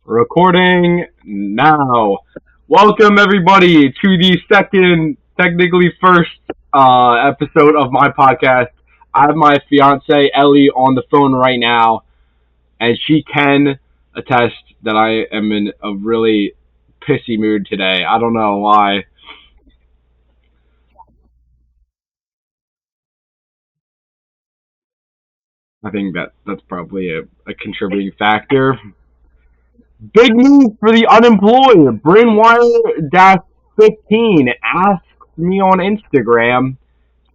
Recording now. Welcome everybody to the second, technically first episode of my podcast. I have my fiance Ellie on the phone right now, and she can attest that I am in a really pissy mood today. I don't know why. I think that's probably a contributing factor. Big news for the unemployed. Brainwire 15 asked me on Instagram,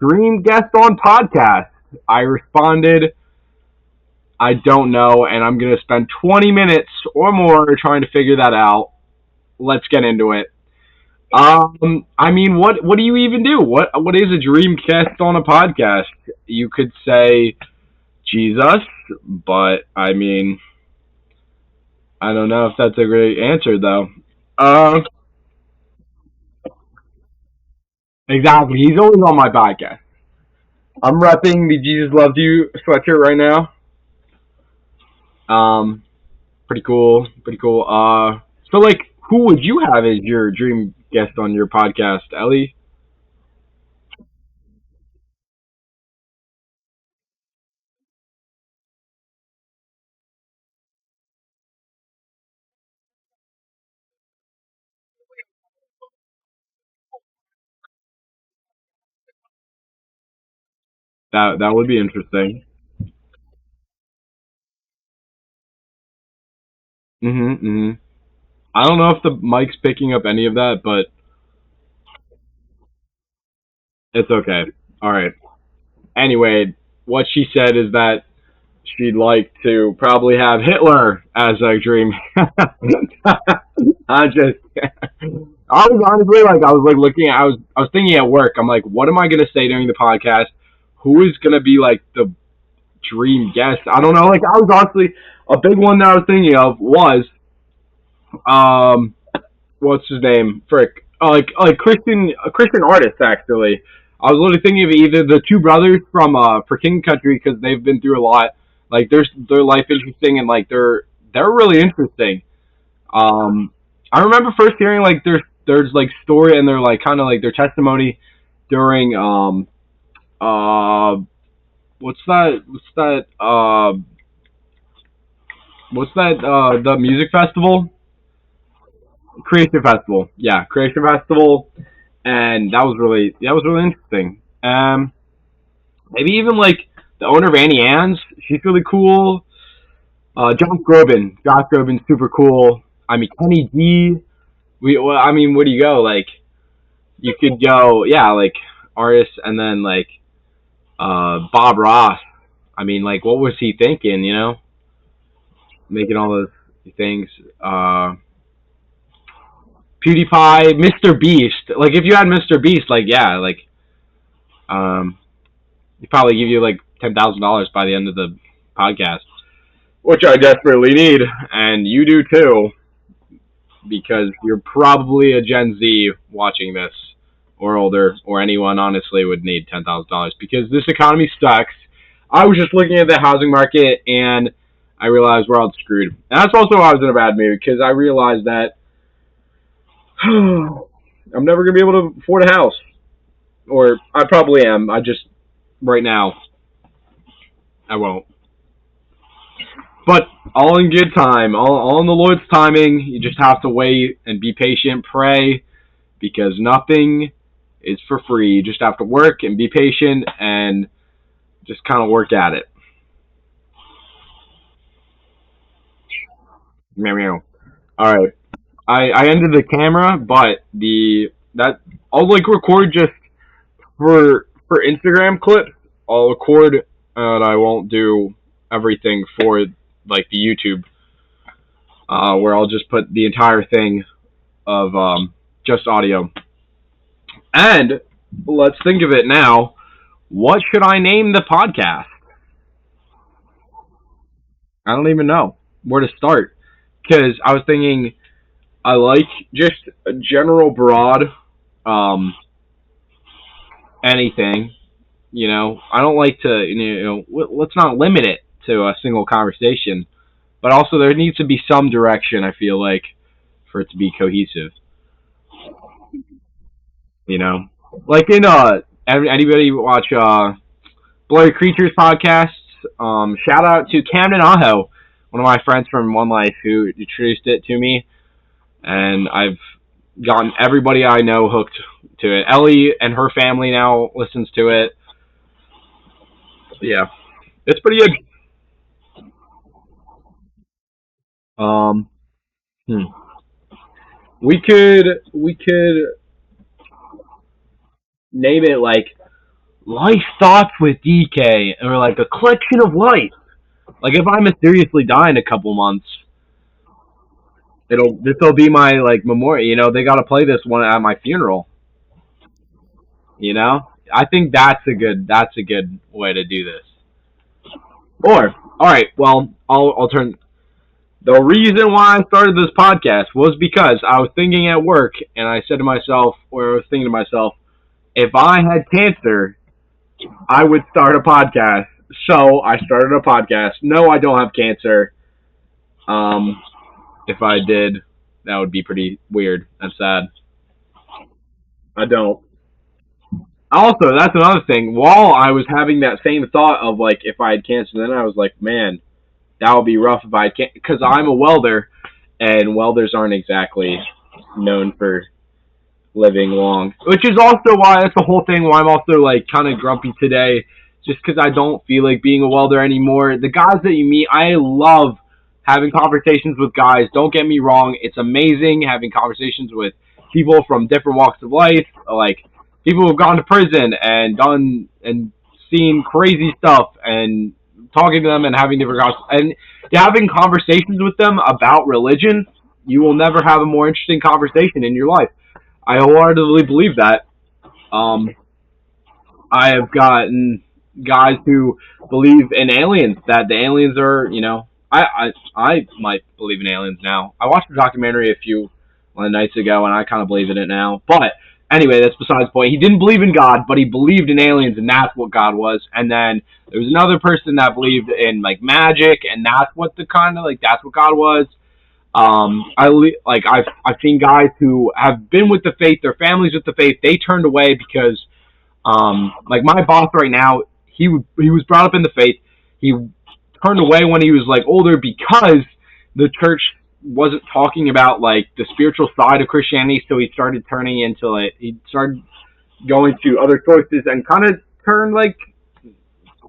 dream guest on podcast. I responded, I don't know, and I'm going to spend 20 minutes or more trying to figure that out. Let's get into it. I mean, what do you even do? What is a dream guest on a podcast? You could say Jesus, but I mean, I don't know if that's a great answer though. Uh, exactly. He's always on my podcast. I'm repping the Jesus Loves You sweatshirt right now. Um, pretty cool. Pretty cool. So like, who would you have as your dream guest on your podcast, Ellie? That would be interesting. Mhm. I don't know if the mic's picking up any of that, but it's okay. All right. Anyway, what she said is that she'd like to probably have Hitler as a dream. I just, I was honestly like, I was like looking, I was thinking at work. I'm like, what am I gonna say during the podcast? Who is gonna be like the dream guest? I don't know. Like, I was honestly a big one that I was thinking of was, um, what's his name? Frick. Like Christian artists actually. I was literally thinking of either the two brothers from for King Country because they've been through a lot. Like their life interesting and like they're really interesting. Um, I remember first hearing like there's like story and they're like kind of like their testimony during uh what's that the music festival, Creation Festival, yeah, Creation Festival, and that was really interesting. Maybe even like the owner of Annie Ann's, she's really cool. Josh Groban's super cool. I mean Kenny D. I mean, where do you go? Like you could go, yeah, like artists, and then like Bob Ross. I mean, like what was he thinking? You know, making all those things. PewDiePie, Mr. Beast. Like if you had Mr. Beast, like yeah, like um, he'd probably give you like $10,000 by the end of the podcast, which I desperately need, and you do too, because you're probably a Gen Z watching this, or older, or anyone honestly would need $10,000 because this economy sucks. I was just looking at the housing market and I realized we're all screwed. And that's also why I was in a bad mood because I realized that I'm never gonna be able to afford a house, or I probably am. I just right now I won't. But all in good time, all in the Lord's timing. You just have to wait and be patient, pray, because nothing is for free. You just have to work and be patient and just kind of work at it. Meow meow. All right. I ended the camera, but the that I'll like record just for Instagram clips. I'll record and I won't do everything for like the YouTube, where I'll just put the entire thing of just audio. And let's think of it now. What should I name the podcast? I don't even know where to start because I was thinking I like just a general broad um, anything. You know, I don't like to let's not limit it to a single conversation. but also there needs to be some direction. I feel like for it to be cohesive, you know, like in anybody watch Blurry Creatures podcasts? Shout out to Camden Aho, one of my friends from One Life, who introduced it to me, and I've gotten everybody I know hooked to it. Ellie and her family now listens to it. Yeah, it's pretty good. Um, hmm. we could name it like Life Thoughts with DK, or like a collection of life. Like if I mysteriously die in a couple months, this'll be my like memorial. You know, they got to play this one at my funeral. You know, I think that's a good way to do this. Or all right, well, I'll turn. The reason why I started this podcast was because I was thinking at work, and I said to myself, or I was thinking to myself, if I had cancer, I would start a podcast. So I started a podcast. No, I don't have cancer. Um, if I did, that would be pretty weird and sad. I don't. Also, that's another thing. While I was having that same thought of like if I had cancer, then I was like, man, that would be rough if I had cancer, because I'm a welder, and welders aren't exactly known for living long. Which is also why that's the whole thing. Why I'm also like kind of grumpy today, just because I don't feel like being a welder anymore. The guys that you meet, I love having conversations with guys. Don't get me wrong, it's amazing having conversations with people from different walks of life, like people who've gone to prison and done and seen crazy stuff, and talking to them and having different and having conversations with them about religion. You will never have a more interesting conversation in your life. I wholeheartedly believe that. Um, I have gotten guys who believe in aliens, that the aliens are, I might believe in aliens now. I watched a documentary a few nights ago, and I kind of believe in it now. But anyway, that's besides the point. He didn't believe in God, but he believed in aliens, and that's what God was. And then there was another person that believed in like magic, and that's what the kind of like that's what God was. I've seen guys who have been with the faith, their families with the faith. They turned away because like my boss right now, he was brought up in the faith. He turned away when he was like older because the church wasn't talking about like the spiritual side of Christianity. So he started turning into like he started going to other choices and kind of turned like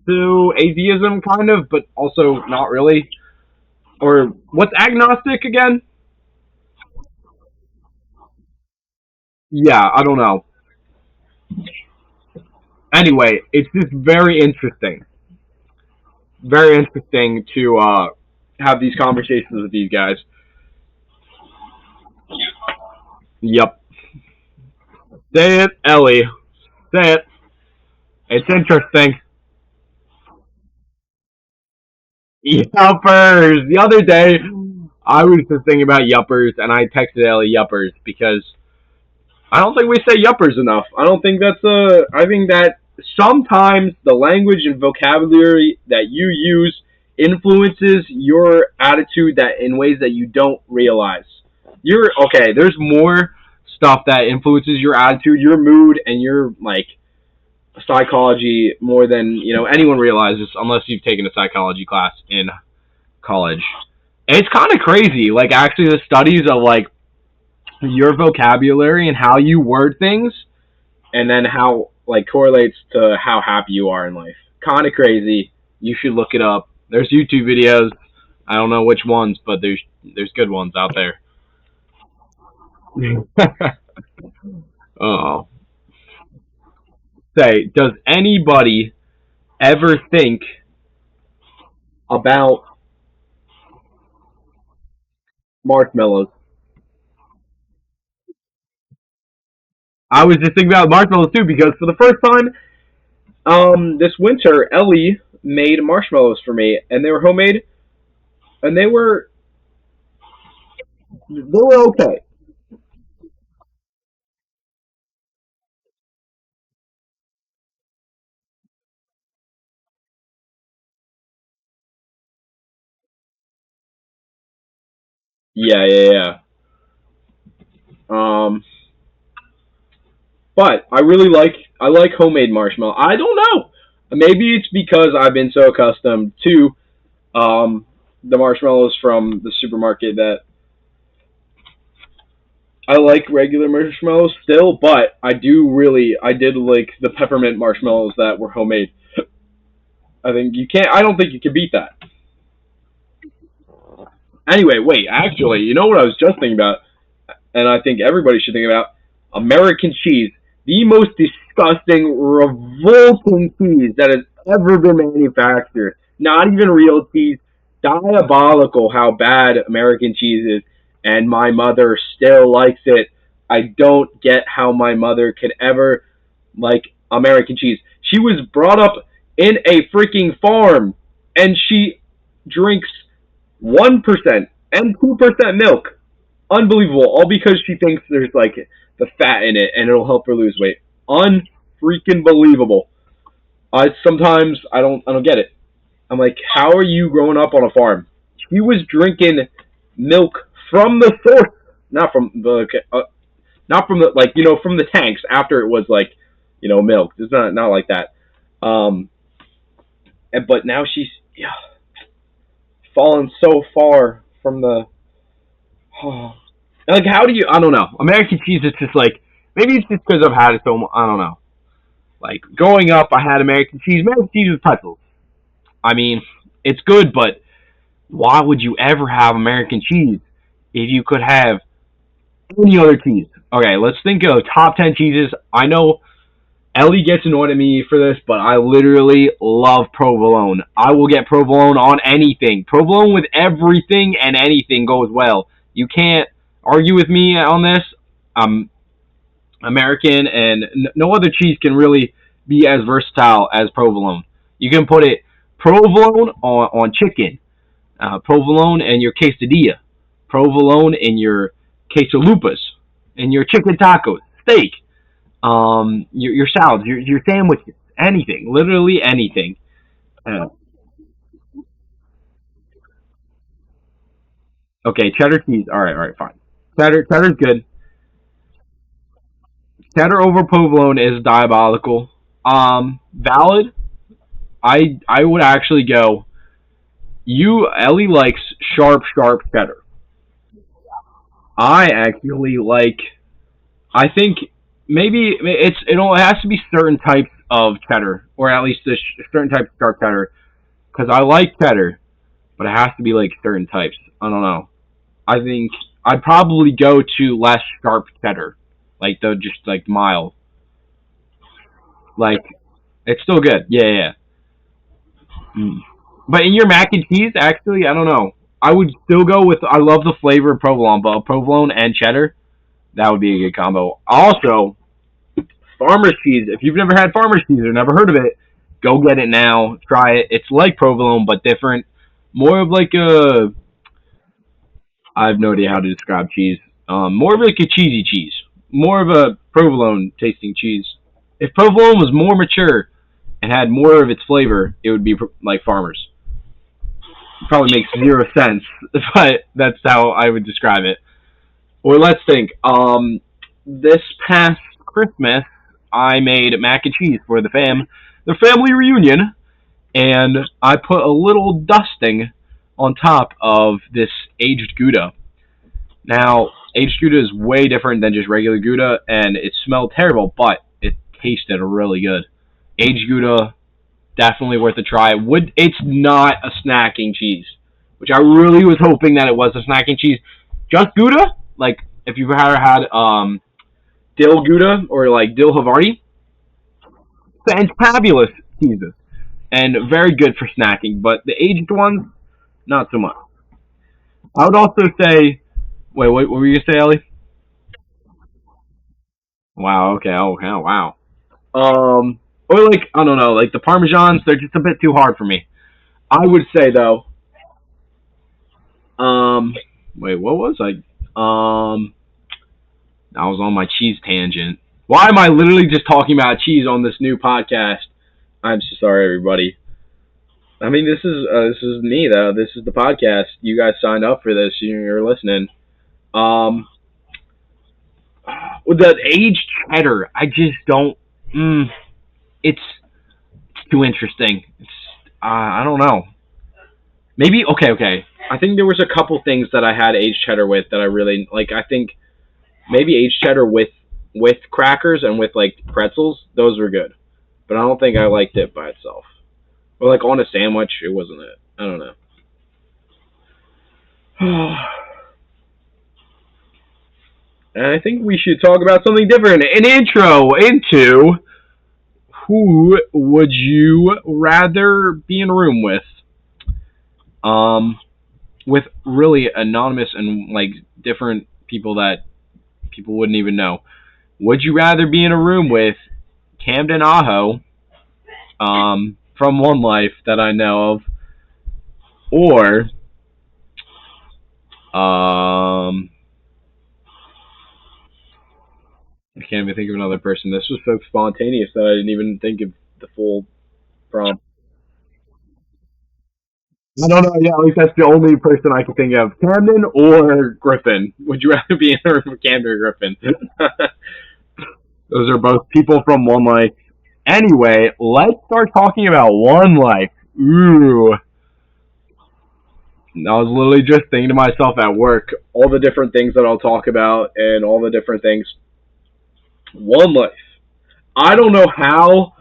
to atheism, kind of, but also not really. Or what's agnostic again? Yeah, I don't know. Anyway, it's just very interesting to have these conversations with these guys. Yep. Say it, Ellie. Say it. It's interesting. Yuppers. The other day, I was just thinking about yuppers, and I texted Ellie yuppers because I don't think we say yuppers enough. I don't think that's a. I think that sometimes the language and vocabulary that you use influences your attitude that in ways that you don't realize. You're okay. There's more stuff that influences your attitude, your mood, and your like psychology more than anyone realizes, unless you've taken a psychology class in college. And it's kind of crazy, like actually the studies of like your vocabulary and how you word things, and then how like correlates to how happy you are in life. Kind of crazy. You should look it up. There's YouTube videos. I don't know which ones, but there's good ones out there. Oh, say, does anybody ever think about marshmallows? I was just thinking about marshmallows too because for the first time, this winter, Ellie made marshmallows for me, and they were homemade, and they were okay. Yeah, yeah, yeah. Um, but I like homemade marshmallow. I don't know. Maybe it's because I've been so accustomed to the marshmallows from the supermarket that I like regular marshmallows still, but I did like the peppermint marshmallows that were homemade. I don't think you can beat that. Anyway, wait, actually, you know what I was just thinking about, and I think everybody should think about? American cheese. The most disgusting, revolting cheese that has ever been manufactured. Not even real cheese. Diabolical how bad American cheese is, and my mother still likes it. I don't get how my mother could ever like American cheese. She was brought up in a freaking farm, and she drinks 1% and 2% milk. Unbelievable. All because she thinks there's like the fat in it and it'll help her lose weight. Unfreaking believable. Sometimes I don't get it. I'm like, how are you growing up on a farm? She was drinking milk from the source, not from the not from the like from the tanks after it was like milk. It's not like that. Um, but now she's fallen so far from the like, how do you? I don't know. American cheese is just like maybe it's just because I've had it so. I don't know. Like growing up, I had American cheese. American cheese with pretzels. I mean, it's good, but why would you ever have American cheese if you could have any other cheese? Okay, let's think of top 10 cheeses. I know Ellie gets annoyed at me for this, but I literally love provolone. I will get provolone on anything. Provolone with everything and anything goes well. You can't argue with me on this. I'm American, and no other cheese can really be as versatile as provolone. You can put it provolone on chicken, provolone in your quesadilla, provolone in your quesalupas, in your chicken tacos, steak, your salads, your sandwiches, anything, literally anything. Uh, okay, cheddar cheese. All right, fine. Cheddar's good. Cheddar over provolone is diabolical. Valid. I would actually go. Ellie likes sharp cheddar. I actually like. I think maybe it has to be certain types of cheddar, or at least a certain type of sharp cheddar. Because I like cheddar, but it has to be like certain types. I don't know. I think I'd probably go to less sharp cheddar, like the just like mild. Like it's still good. Yeah, yeah. Yeah. Mm. But in your mac and cheese, actually, I don't know. I would still go with. I love the flavor of provolone, but provolone and cheddar, that would be a good combo. Also, farmer's cheese. If you've never had farmer's cheese or never heard of it, go get it now. Try it. It's like provolone but different. More of like a. I have no idea how to describe cheese. More of like a cheesy cheese. More of a provolone tasting cheese. If provolone was more mature and had more of its flavor, it would be like farmers. It probably makes zero sense, but that's how I would describe it. Or let's think. This past Christmas, I made mac and cheese for the family reunion, and I put a little dusting on top of this aged Gouda. Now, aged Gouda is way different than just regular Gouda, and it smelled terrible, but it tasted really good. Aged Gouda, definitely worth a try. It's not a snacking cheese, which I really was hoping that it was a snacking cheese. Just Gouda, like if you've ever had dill Gouda or like dill Havarti, fantabulous cheeses and very good for snacking. But the aged ones, not so much. I would also say, wait, what were you gonna say, Ellie? Wow, okay, oh wow. Or like I don't know, like the parmesans, they're just a bit too hard for me. I would say though, um, wait, what was I? I was on my cheese tangent. Why am I literally just talking about cheese on this new podcast? I'm so sorry, everybody. I mean, this is me though. This is the podcast. You guys signed up for this. You're listening. Um, with that aged cheddar, I just don't. Mm, it's too interesting. It's I don't know. Maybe okay. I think there was a couple things that I had aged cheddar with that I really like. I think maybe aged cheddar with crackers and with like pretzels. Those were good, but I don't think I liked it by itself. Or like on a sandwich, it wasn't it. I don't know. And I think we should talk about something different. An intro into who would you rather be in a room with? Um, with really anonymous and like different people that people wouldn't even know. Would you rather be in a room with Camden Aho, from One Life that I know of, or I can't even think of another person. This was so spontaneous that I didn't even think of the full prompt. I don't know. Yeah, at least that's the only person I can think of. Camden or Griffin? Would you rather be in a room with Camden or Griffin? Those are both people from One Life. Anyway, let's start talking about One Life. Ooh. I was literally just thinking to myself at work all the different things that I'll talk about and all the different things. One Life. I don't know how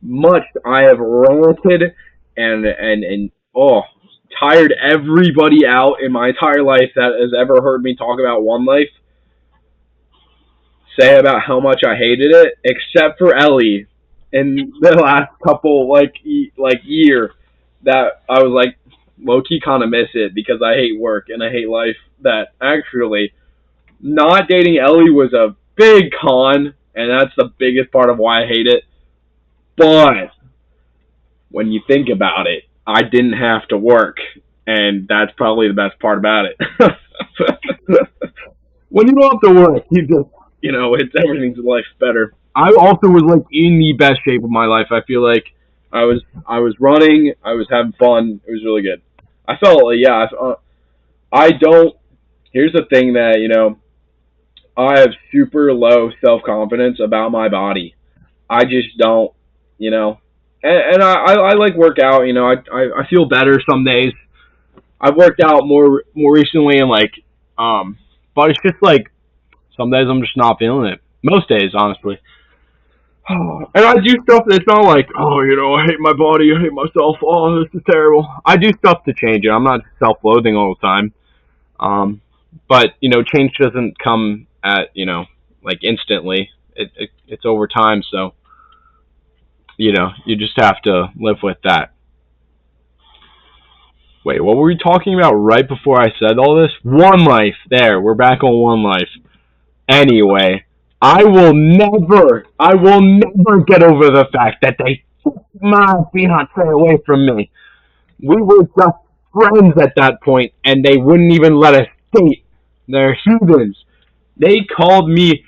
much I have ranted and oh tired everybody out in my entire life that has ever heard me talk about One Life say about how much I hated it, except for Ellie in the last couple like year that I was like low key kind of miss it because I hate work and I hate life. That actually not dating Ellie was a big con, and that's the biggest part of why I hate it. But when you think about it, I didn't have to work, and that's probably the best part about it. When you don't have to work, you just it's everything's in life better. I also was like in the best shape of my life. I feel like I was running, I was having fun. It was really good. I felt like I don't. Here's the thing that I have super low self confidence about my body. I just don't, you know. And I like workout. I feel better some days. I've worked out more recently and but it's just like some days I'm just not feeling it. Most days, honestly. And I do stuff that's not like, oh, I hate my body, I hate myself, oh, this is terrible. I do stuff to change it. I'm not self-loathing all the time. But change doesn't come at like instantly. It's over time, so you just have to live with that. Wait, what were we talking about right before I said all this? One Life. There, we're back on One Life. Anyway, I will never get over the fact that they took my fiance away from me. We were just friends at that point, and they wouldn't even let us date. They're heathens. They called me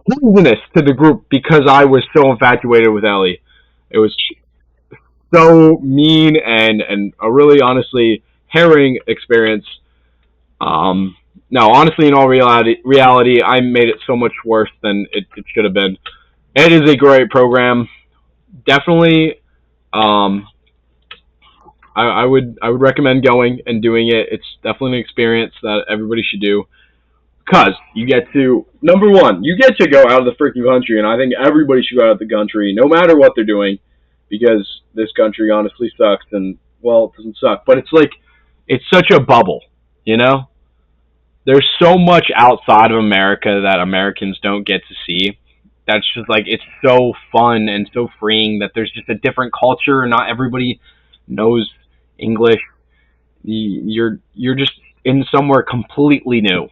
poisonous to the group because I was so infatuated with Ellie. It was so mean and a really honestly harrowing experience. No, honestly, in all reality, I made it so much worse than it should have been. It is a great program. Definitely, um, I would recommend going and doing it. It's definitely an experience that everybody should do. Because you get to, number one, you get to go out of the freaking country, and I think everybody should go out of the country, no matter what they're doing, because this country honestly sucks, and, well, it doesn't suck, but it's like, it's such a bubble, you know? There's so much outside of America that Americans don't get to see. That's just like, it's so fun and so freeing that there's just a different culture. Not everybody knows English. You're just in somewhere completely new.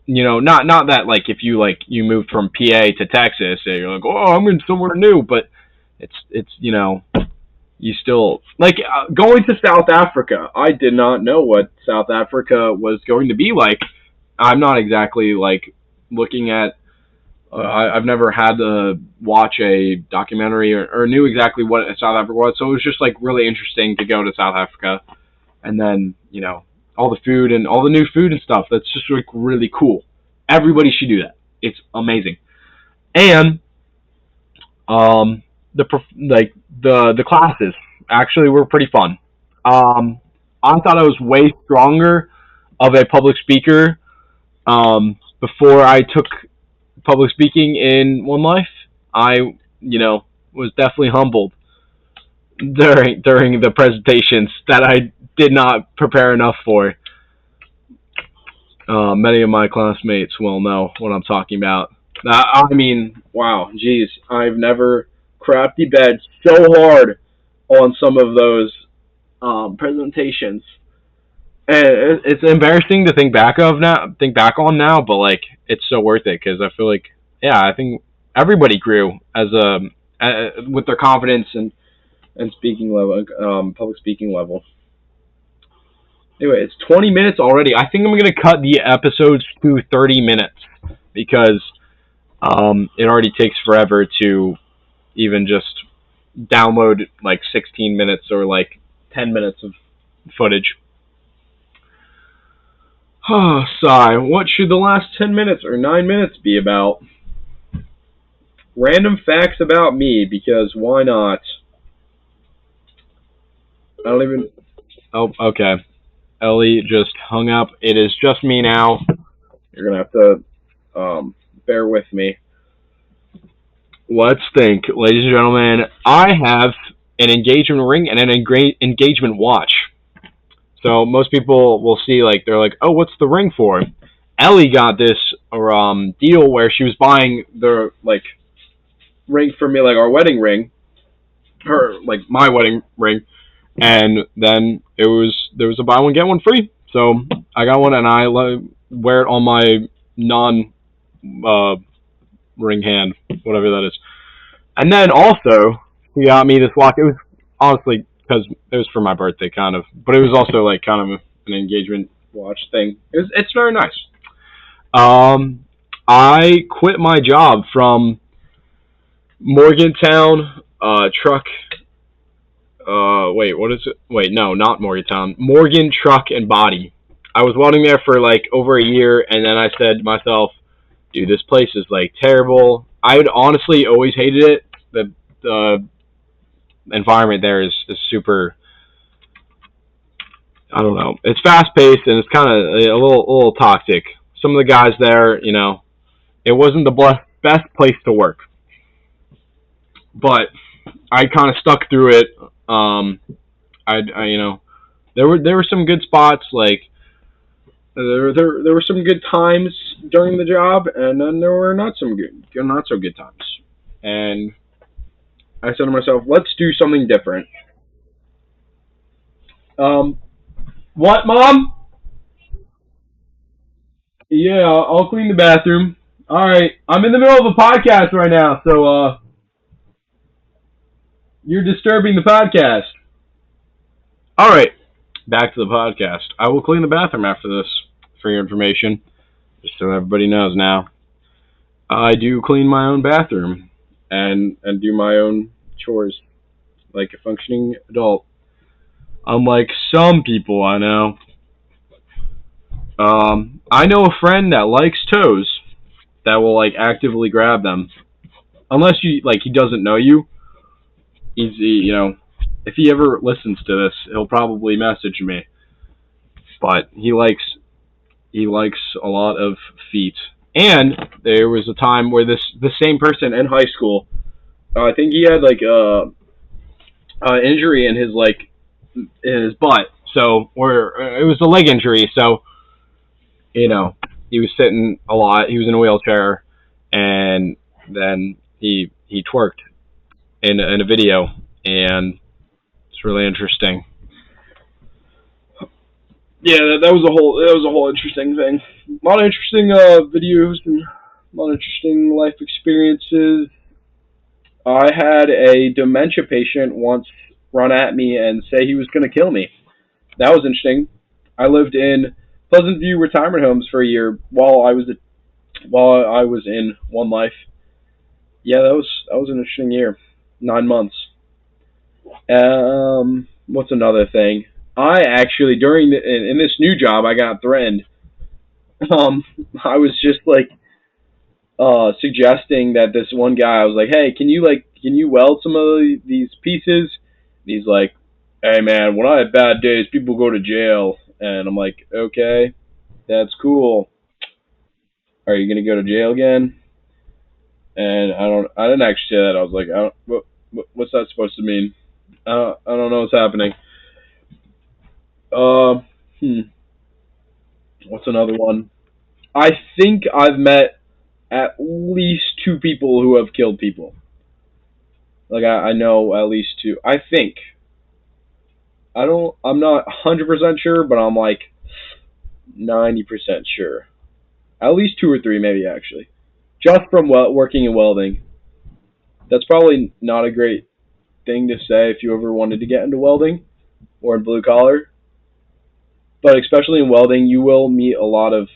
Not that like if you moved from PA to Texas and you're like, oh, I'm in somewhere new, but it's you still like going to South Africa. I did not know what South Africa was going to be like. I'm not exactly like looking at I've never had to watch a documentary or knew exactly what South Africa was, so it was just like really interesting to go to South Africa, and then all the food and all the new food and stuff. That's just like really cool. Everybody should do that. It's amazing, and the like the classes actually were pretty fun. Um, I thought I was way stronger of a public speaker before I took public speaking in One Life. I, was definitely humbled during the presentations that I did not prepare enough for. Many of my classmates will know what I'm talking about. I mean, wow, geez, I've never crapped the bed so hard on some of those presentations. And it's embarrassing to think back on now, but like it's so worth it because I feel like, yeah, I think everybody grew with their confidence and speaking level, public speaking level. Anyway, it's 20 minutes already. I think I'm gonna cut the episodes to 30 minutes because it already takes forever to even just download like 16 minutes or like 10 minutes of footage. Oh, sigh. What should the last 10 minutes or 9 minutes be about? Random facts about me, because why not? I don't even. Oh, okay. Ellie just hung up. It is just me now. You're going to have to bear with me. Let's think. Ladies and gentlemen, I have an engagement ring and an engagement watch. So most people will see, like, they're like, oh, what's the ring for? Ellie got this deal where she was buying the, like, ring for me, like our wedding ring, like my wedding ring, and then there was a buy one get one free. So I got one and I wear it on my non ring hand, whatever that is. And then also he got me this watch. It was honestly because it was for my birthday, kind of, but it was also like kind of an engagement watch thing. It's very nice. I quit my job from Morgantown truck. Wait, what is it? Wait, no, not Morgantown. Morgan Truck and Body. I was welding there for like over a year, and then I said to myself, "Dude, this place is like terrible." I would honestly always hated it. The environment there is super. I don't know. It's fast paced and it's kind of a little toxic. Some of the guys there, it wasn't the best place to work, but I kind of stuck through it. There were some good spots. Like there were some good times during the job, and then there were not so good times. And I said to myself, let's do something different. Um, what, Mom? Yeah, I'll clean the bathroom. All right, I'm in the middle of a podcast right now, so you're disturbing the podcast. All right, back to the podcast. I will clean the bathroom after this, for your information, just so everybody knows now. I do clean my own bathroom and do my own chores like a functioning adult. Unlike some people I know. I know a friend that likes toes that will like actively grab them. Unless he doesn't know you. If he ever listens to this, he'll probably message me. But he likes a lot of feet. And there was a time where the same person in high school, I think he had like a injury in his butt. So, or it was a leg injury. So, he was sitting a lot. He was in a wheelchair, and then he twerked in a video, and it's really interesting. Yeah, that was a whole interesting thing. A lot of interesting videos and a lot of interesting life experiences. I had a dementia patient once run at me and say he was going to kill me. That was interesting. I lived in Pleasant View retirement homes for a year while I was while I was in One Life. Yeah, that was an interesting year. 9 months. What's another thing? I actually during in this new job I got threatened. Um, I was just like suggesting that this one guy I was like, hey, can you weld some of these pieces? And he's like, hey man, when I have bad days, people go to jail. And I'm like, okay, that's cool. Are you gonna go to jail again? And I didn't actually say that. I was like, I don't, what's that supposed to mean? I don't know what's happening. Um, hmm, what's another one? I think I've met at least two people who have killed people. Like I know at least two. I think I'm not 100% sure, but I'm like 90% sure. At least two or three, maybe actually. Just from working in welding. That's probably not a great thing to say if you ever wanted to get into welding or in blue collar. But especially in welding, you will meet a lot of,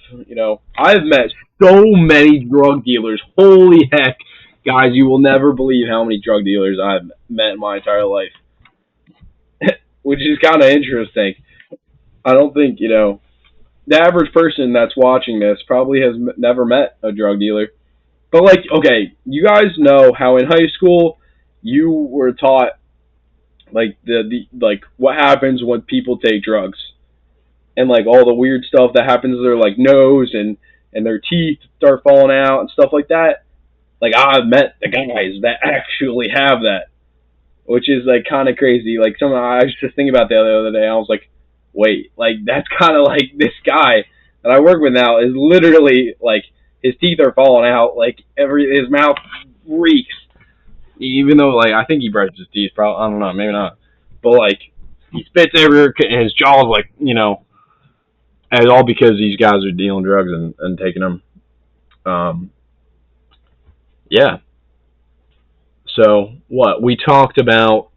I've met so many drug dealers. Holy heck, guys, you will never believe how many drug dealers I've met in my entire life, which is kind of interesting. I don't think, the average person that's watching this probably has never met a drug dealer. But, like, okay, you guys know how in high school you were taught, like, like, what happens when people take drugs and like all the weird stuff that happens to their like nose and their teeth start falling out and stuff like that. Like I've met the guys that actually have that, which is like kind of crazy. Like some I was just thinking about the other day. I was like, wait, like that's kind of like this guy that I work with now is literally like his teeth are falling out. Like his mouth reeks. Even though like I think he brushes his teeth, probably I don't know, maybe not. But like he spits everywhere and his jaw's like and all because these guys are dealing drugs and taking them. Um, yeah. So what we talked about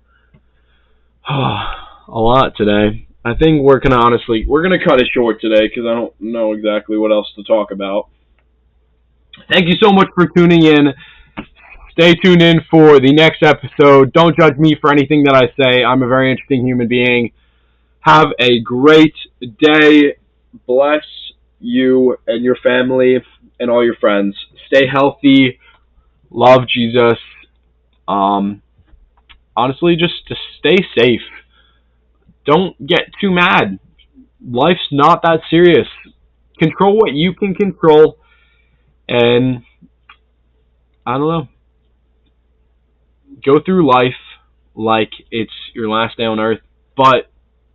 a lot today. I think we're gonna cut it short today because I don't know exactly what else to talk about. Thank you so much for tuning in. Stay tuned in for the next episode. Don't judge me for anything that I say. I'm a very interesting human being. Have a great day. Bless you and your family and all your friends. Stay healthy. Love Jesus. Um, Honestly, just stay safe. Don't get too mad. Life's not that serious. Control what you can control, and I don't know. Go through life like it's your last day on earth, but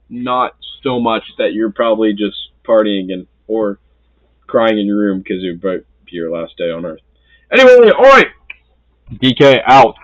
not so much that you're probably just partying and or crying in your room because it might be your last day on earth. Anyway, all right. DK out.